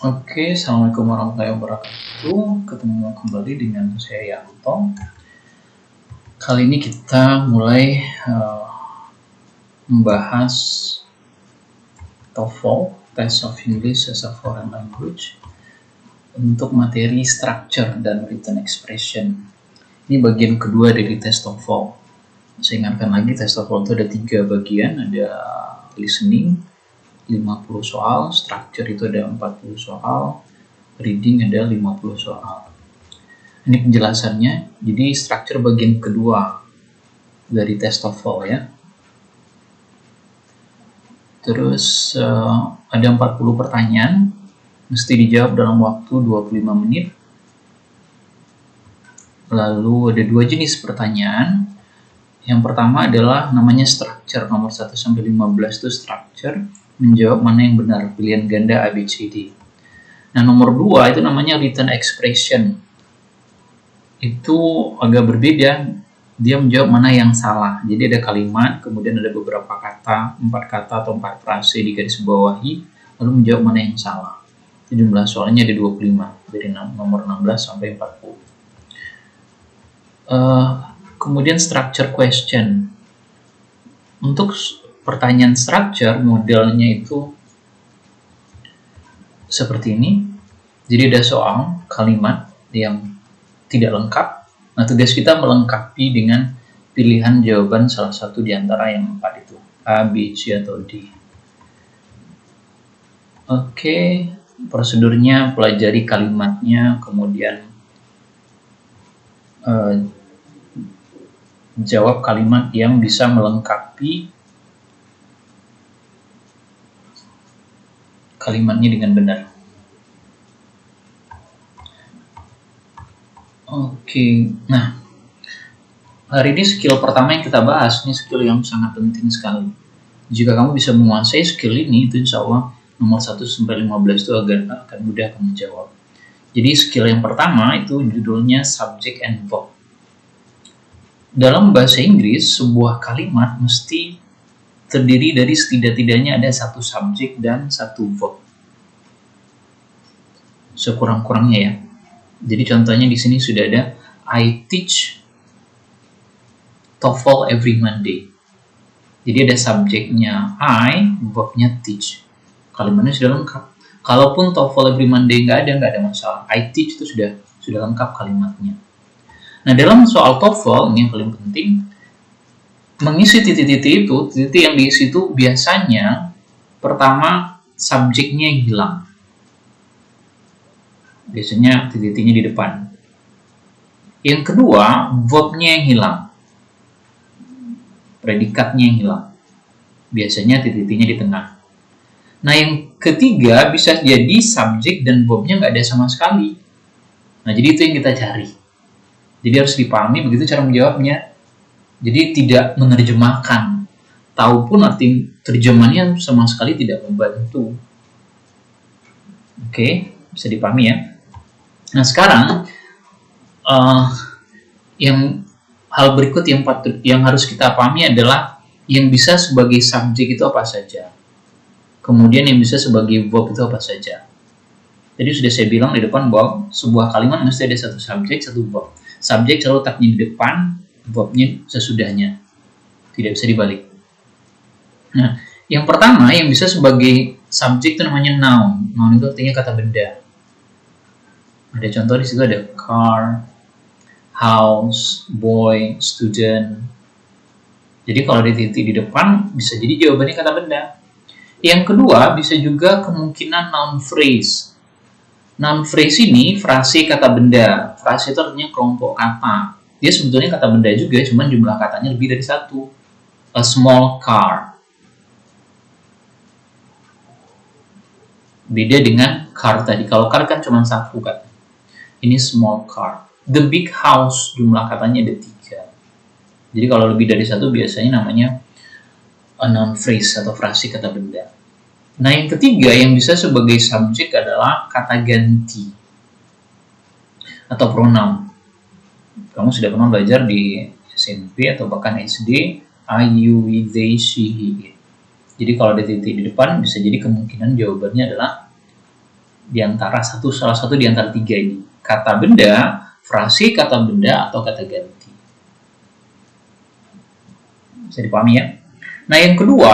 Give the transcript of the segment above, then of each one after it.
Oke, Assalamualaikum warahmatullahi wabarakatuh. Ketemu kembali dengan saya Yanto. Kali ini kita mulai membahas TOEFL, Test of English as a Foreign Language, untuk materi structure dan written expression. Ini bagian kedua dari tes TOEFL. Saya ingatkan lagi, tes TOEFL itu ada 3 bagian, ada listening, 50 soal, structure itu ada 40 soal, reading ada 50 soal. Ini penjelasannya. Jadi structure bagian kedua dari tes TOEFL ya. Terus ada 40 pertanyaan, mesti dijawab dalam waktu 25 menit. Lalu ada 2 jenis pertanyaan. Yang pertama adalah namanya structure, nomor 1-15 itu structure, menjawab mana yang benar, pilihan ganda ABCD. Nah, nomor 2 itu namanya written expression. Itu agak berbeda, dia menjawab mana yang salah. Jadi ada kalimat, kemudian ada beberapa kata, 4 kata atau 4 frase di garis bawahi, lalu menjawab mana yang salah. Itu jumlah soalnya ada 25, dari nomor 16 sampai 40. Kemudian structure question. Untuk pertanyaan structure, modelnya itu seperti ini. Jadi ada soal, kalimat yang tidak lengkap. Nah, tugas kita melengkapi dengan pilihan jawaban salah satu di antara yang 4 itu, A, B, C, atau D. Oke, prosedurnya pelajari kalimatnya, kemudian jawab kalimat yang bisa melengkapi kalimatnya dengan benar. Oke, nah hari ini skill pertama yang kita bahas, ini skill yang sangat penting sekali. Jika kamu bisa menguasai skill ini, itu insya Allah nomor 1-15 itu akan mudah kamu jawab. Jadi skill yang pertama itu judulnya subject and verb. Dalam bahasa Inggris, sebuah kalimat mesti terdiri dari setidak-tidaknya ada 1 subjek dan 1 verb. Sekurang-kurangnya ya. Jadi contohnya di sini sudah ada I teach TOEFL every Monday. Jadi ada subjeknya I, verbnya teach. Kalimatnya sudah lengkap. Kalaupun TOEFL every Monday nggak ada masalah. I teach itu sudah lengkap kalimatnya. Nah, dalam soal TOEFL, ini yang paling penting, mengisi titik-titik itu, titik yang diisi itu biasanya pertama subjeknya yang hilang. Biasanya titik-titiknya di depan. Yang kedua, verbnya yang hilang. Predikatnya yang hilang. Biasanya titik-titiknya di tengah. Nah, yang ketiga bisa jadi subjek dan verbnya nggak ada sama sekali. Nah, jadi itu yang kita cari. Jadi harus dipahami begitu cara menjawabnya. Jadi tidak menerjemahkan. Tahu pun arti terjemahannya sama sekali tidak membantu. Oke, bisa dipahami ya. Nah, sekarang hal berikut yang harus kita pahami adalah yang bisa sebagai subjek itu apa saja. Kemudian yang bisa sebagai verb itu apa saja. Jadi sudah saya bilang di depan bahwa sebuah kalimat mesti ada 1 subjek, 1 verb. Subjek selalu letaknya di depan, verbnya sesudahnya. Tidak bisa dibalik. Nah, yang pertama yang bisa sebagai subjek itu namanya noun. Noun itu artinya kata benda. Ada contoh di situ ada car, house, boy, student. Jadi kalau ada titik di depan bisa jadi jawabannya kata benda. Yang kedua bisa juga kemungkinan noun phrase. Noun phrase ini frase kata benda. Frase itu artinya kelompok kata. Dia sebetulnya kata benda juga, cuman jumlah katanya lebih dari 1. A small car. Beda dengan car tadi. Kalau car kan cuma 1 kata. Ini small car. The big house, jumlah katanya ada 3. Jadi kalau lebih dari 1 biasanya namanya a noun phrase atau frase kata benda. Nah, yang ketiga yang bisa sebagai subjek adalah kata ganti atau pronoun. Kamu sudah pernah belajar di SMP atau bahkan SD, I, you, we, they, she, he, it. Jadi kalau ada titik di depan bisa jadi kemungkinan jawabannya adalah di antara salah satu di antara tiga ini. Kata benda, frase kata benda, atau kata ganti. Bisa dipahami ya? Nah, yang kedua,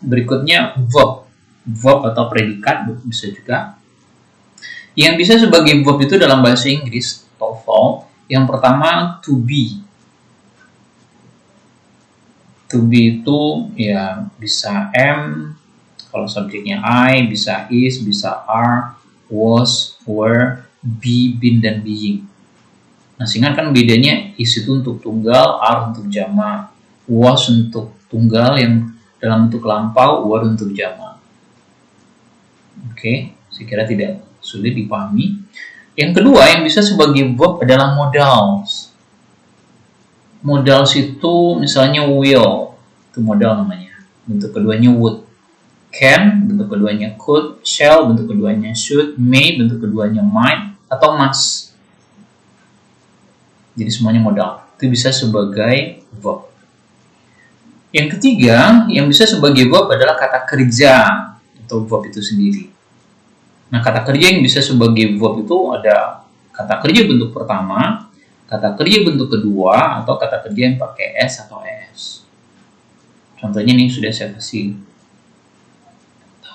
berikutnya verb. Verb atau predikat bisa juga. Yang bisa sebagai verb itu dalam bahasa Inggris, TOEFL, yang pertama to be. To be itu ya bisa am, kalau subjeknya I, bisa is, bisa are, was, were, be, been, dan being. Nah, sehingga kan bedanya is itu untuk tunggal, are untuk jamak, was untuk tunggal yang dalam bentuk lampau, were untuk jamak. Oke, saya kira tidak sulit dipahami. Yang kedua yang bisa sebagai verb adalah modals. Modals itu misalnya will, itu modal namanya. Bentuk keduanya would. Can, bentuk keduanya could. Shall, bentuk keduanya should. May, bentuk keduanya might. Atau must. Jadi semuanya modal. Itu bisa sebagai verb. Yang ketiga, yang bisa sebagai verb adalah kata kerja. Atau verb itu sendiri. Nah, kata kerja yang bisa sebagai verb itu ada kata kerja bentuk pertama, kata kerja bentuk kedua, atau kata kerja yang pakai S atau ES. Contohnya ini sudah saya kasih.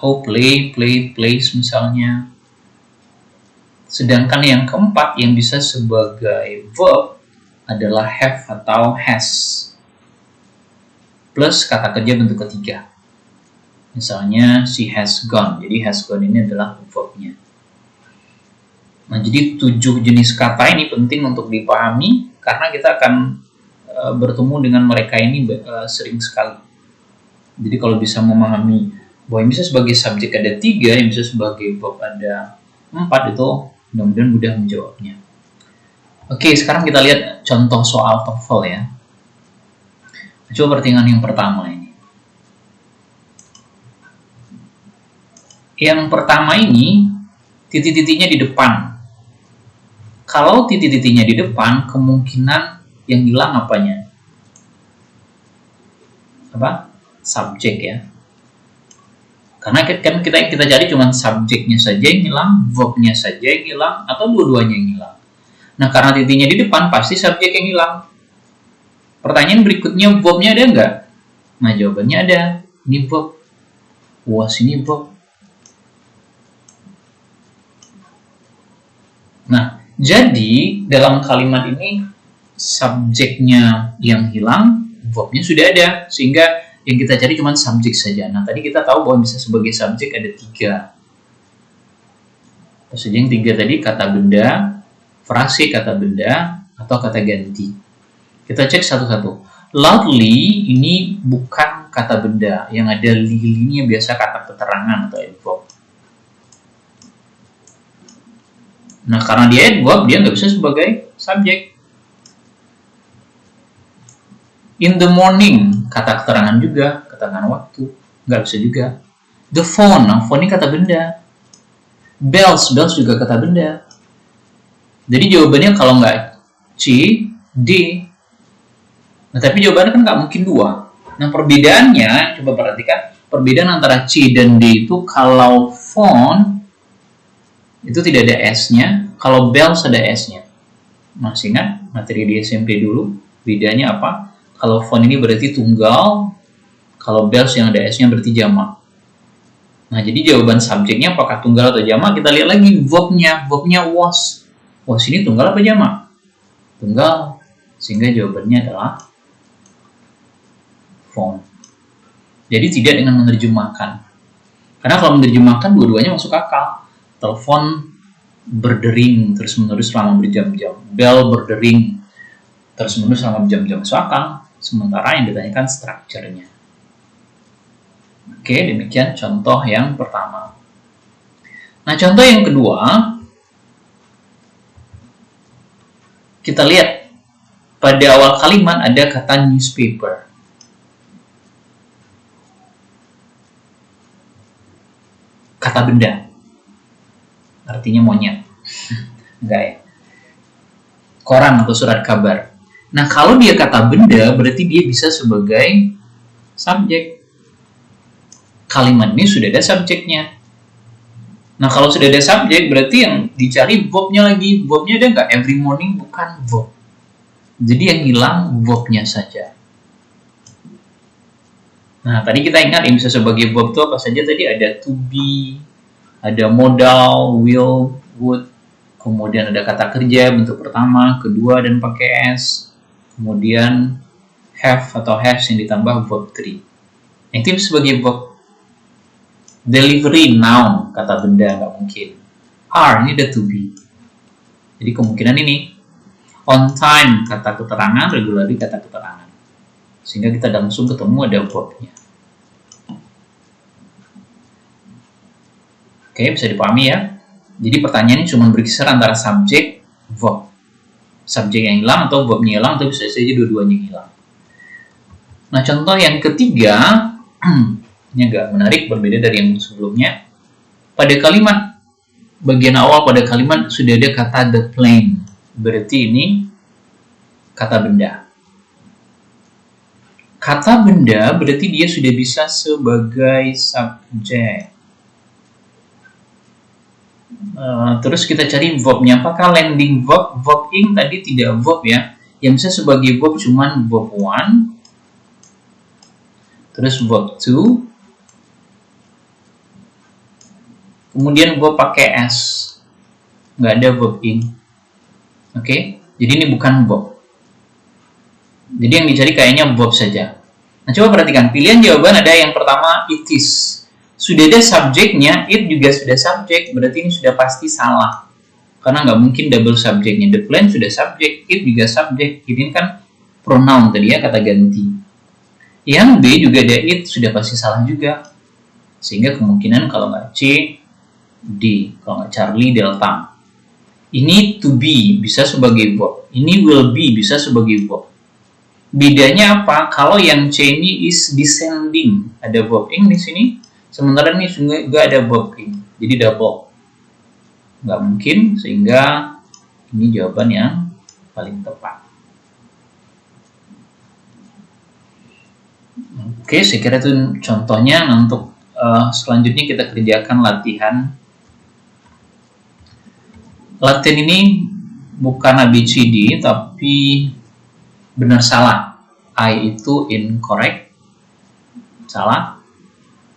Play, plays misalnya. Sedangkan yang keempat yang bisa sebagai verb adalah have atau has. Plus kata kerja bentuk ketiga. Misalnya she has gone. Jadi has gone ini adalah verbnya. Nah, jadi 7 jenis kata ini penting untuk dipahami karena kita akan bertemu dengan mereka ini sering sekali. Jadi kalau bisa memahami bahwa yang bisa sebagai subjek ada 3, yang bisa sebagai verb ada 4, itu mudah-mudahan mudah menjawabnya. Oke, sekarang kita lihat contoh soal TOEFL ya. Coba pertanyaan yang pertama ini. Yang pertama ini titik-titiknya di depan. Kalau titik-titiknya di depan, kemungkinan yang hilang apanya? Apa? Subjek ya. Karena kan kita cari cuma subjeknya saja yang hilang, verbnya saja yang hilang, atau dua-duanya yang hilang. Nah, karena titiknya di depan, pasti subjek yang hilang. Pertanyaan berikutnya, verbnya ada nggak? Nah, jawabannya ada. Ini verb. Was ini verb. Nah, jadi dalam kalimat ini, subjeknya yang hilang, verbnya sudah ada. Sehingga yang kita cari cuma subjek saja. Nah, tadi kita tahu bahwa bisa sebagai subjek ada 3. Apa saja yang 3 tadi? Kata benda, frase kata benda, atau kata ganti. Kita cek satu-satu. Loudly ini bukan kata benda. Yang ada li-nya biasa kata keterangan atau adverb. Nah, karena dia adverb, dia nggak bisa sebagai subjek. In the morning, kata keterangan juga, keterangan waktu, nggak bisa juga. The phone, nah phone ini kata benda. Bells juga kata benda. Jadi jawabannya kalau nggak C, D. Nah, tapi jawabannya kan nggak mungkin 2. Nah, perbedaannya, coba perhatikan. Perbedaan antara C dan D itu kalau phone, itu tidak ada S-nya. Kalau bells ada S-nya. Masih ingat materi di SMP dulu? Bedanya apa? Kalau phone ini berarti tunggal, kalau bells yang ada S-nya berarti jamak. Nah, jadi jawaban subjeknya apakah tunggal atau jamak? Kita lihat lagi verbnya. Verbnya was. Was ini tunggal apa jamak? Tunggal. Sehingga jawabannya adalah phone. Jadi tidak dengan menerjemahkan. Karena kalau menerjemahkan dua-duanya masuk akal. Telepon berdering terus-menerus selama berjam-jam. Bell berdering terus-menerus selama berjam-jam masuk akal. Sementara yang ditanyakan strukturnya. Oke, demikian contoh yang pertama. Nah, contoh yang kedua, kita lihat pada awal kalimat ada kata newspaper. Kata benda. Artinya monyet. Enggak ya. Koran atau surat kabar. Nah, kalau dia kata benda, berarti dia bisa sebagai subjek. Kalimat ini sudah ada subjeknya. Nah, kalau sudah ada subjek, berarti yang dicari verbnya lagi. Verbnya ada nggak? Every morning bukan verb. Jadi yang hilang verbnya saja. Nah, tadi kita ingat yang bisa sebagai verb itu apa saja? Tadi ada to be, ada modal, will, would, kemudian ada kata kerja bentuk pertama, kedua, dan pakai s. Kemudian have atau has yang ditambah verb 3. Yang itu sebagai verb. Delivery, noun, kata benda, nggak mungkin. Are, ini ada to be. Jadi kemungkinan ini. On time, kata keterangan, regularly, kata keterangan. Sehingga kita langsung ketemu ada verbnya. Oke, bisa dipahami ya. Jadi pertanyaannya cuma berkisar antara subjek, verb. Subjek yang hilang atau verbnya hilang, atau bisa saja dua-duanya hilang. Nah, contoh yang ketiga, ini agak menarik, berbeda dari yang sebelumnya. Pada kalimat bagian awal pada kalimat sudah ada kata the plane. Berarti ini kata benda. Kata benda berarti dia sudah bisa sebagai subjek. Terus kita cari verbnya. Apakah landing verb? Verb ing tadi tidak verb ya. Yang bisa sebagai verb cuman verb 1. Terus verb 2. Kemudian gue pakai s, nggak ada verb ing. Oke, jadi ini bukan verb. Jadi yang dicari kayaknya verb saja. Nah, coba perhatikan, pilihan jawaban ada yang pertama it is. Sudah ada subjeknya, it juga sudah subjek, berarti ini sudah pasti salah. Karena nggak mungkin double subjeknya. The plane sudah subjek, it juga subjek. Ini kan pronoun tadi ya, kata ganti. Yang B juga ada it, sudah pasti salah juga. Sehingga kemungkinan kalau nggak C, D, kalau nggak Charlie, Delta. Ini to be bisa sebagai verb. Ini will be bisa sebagai verb. Bedanya apa? Kalau yang C ini is descending, ada verb ing di sini. Sementara ini juga ada verb ing, jadi double. Nggak mungkin, sehingga ini jawaban yang paling tepat. Oke, saya kira itu contohnya. Nah, untuk selanjutnya kita kerjakan latihan. Latihan ini bukan ABCD, tapi benar salah. I itu incorrect, salah.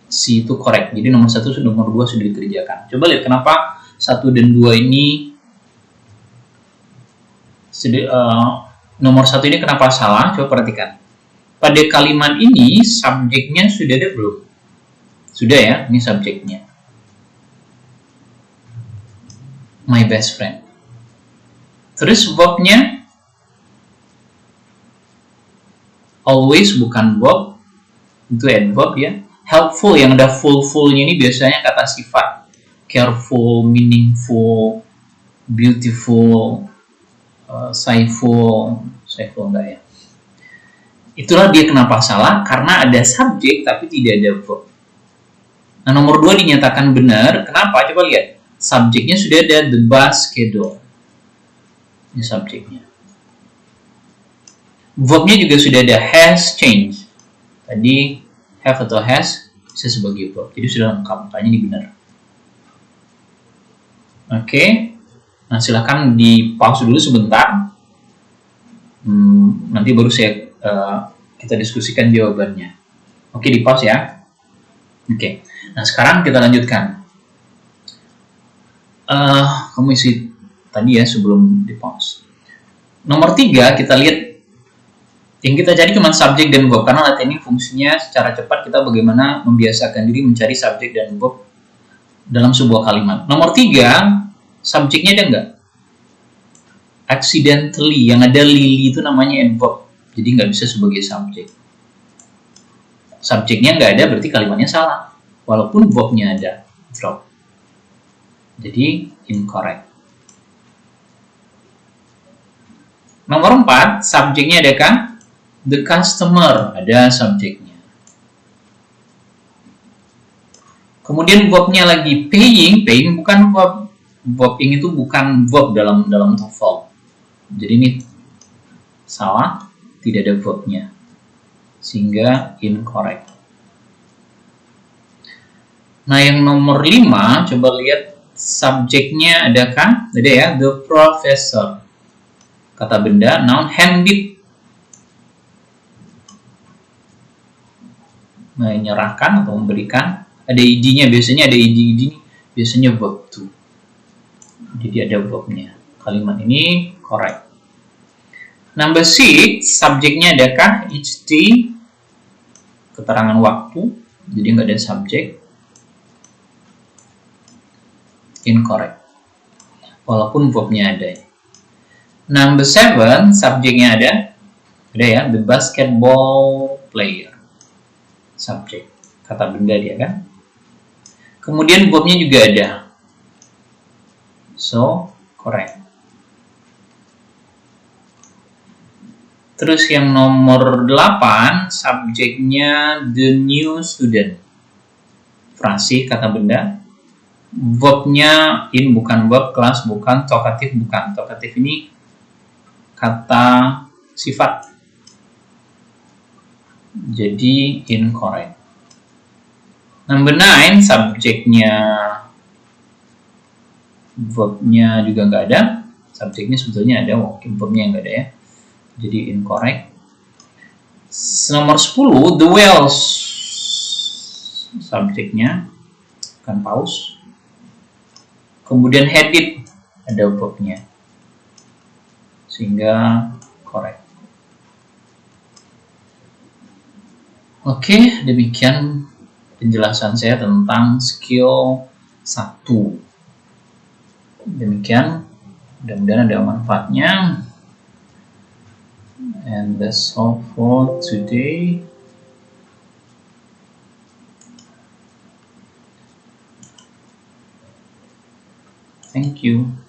C itu correct. Jadi nomor 1 dan nomor 2 sudah dikerjakan. Coba lihat kenapa 1 dan 2 ini nomor 1 ini kenapa salah. Coba perhatikan. Pada kalimat ini subjeknya sudah ada belum? Sudah ya, ini subjeknya. My best friend. Terus verbnya always bukan verb, itu adverb ya. Helpful, yang ada full-fullnya ini biasanya kata sifat. Careful, meaningful, beautiful, sayful enggak ya. Itulah dia kenapa salah, karena ada subjek tapi tidak ada verb. Nah, nomor 2 dinyatakan benar. Kenapa? Coba lihat. Subjeknya sudah ada, the bus schedule. Ini subjeknya. Verbnya juga sudah ada, has changed. Tadi have atau has bisa sebagai verb. Jadi sudah lengkap, makanya ini benar. Oke. Nah, silakan di pause dulu sebentar. Nanti baru kita diskusikan jawabannya. Oke, di pause ya. Oke. Nah, sekarang kita lanjutkan. Kamu isi tadi ya sebelum di pause. Nomor 3 kita lihat yang kita cari cuma subjek dan verb, karena latihan ini fungsinya secara cepat kita bagaimana membiasakan diri mencari subjek dan verb dalam sebuah kalimat. Nomor 3, subjeknya ada nggak? Accidentally, yang ada Lily itu namanya adverb, jadi nggak bisa sebagai subjek. Subjeknya nggak ada berarti kalimatnya salah, walaupun verbnya ada, drop. Jadi incorrect. Nomor 4, subjeknya ada kan? The customer, ada subjeknya. Kemudian verbnya lagi paying bukan verb. Verbing itu bukan verb dalam TOEFL. Jadi ini salah, tidak ada verbnya. Sehingga incorrect. Nah, yang nomor 5, coba lihat subjeknya adakah? Ada ya, the professor. Kata benda, noun, handed. Menyerahkan atau memberikan. Ada id-nya, biasanya ada id, biasanya verb to. Jadi ada verbnya. Kalimat ini correct. Number 6, subjeknya adakah? It's the, keterangan waktu. Jadi nggak ada subjek. Incorrect. Walaupun verbnya ada. Number 7, subjeknya ada. Ada ya, the basketball player. Subjek. Kata benda dia kan. Kemudian verbnya juga ada. So, correct. Terus yang nomor 8, subjeknya the new student. Frasi, kata benda. Verbnya in, bukan verb, kelas bukan, talkative bukan. Talkative ini kata sifat. Jadi incorrect. Number 9, subjeknya verbnya juga nggak ada. Subjeknya sebetulnya ada, mungkin verbnya nggak ada ya. Jadi incorrect. Nomor 10, the whales. Subjeknya kan paus. Kemudian headed, ada verbnya. Sehingga correct. Oke, demikian penjelasan saya tentang skill 1. Demikian, mudah-mudahan ada manfaatnya. And that's all for today. Thank you.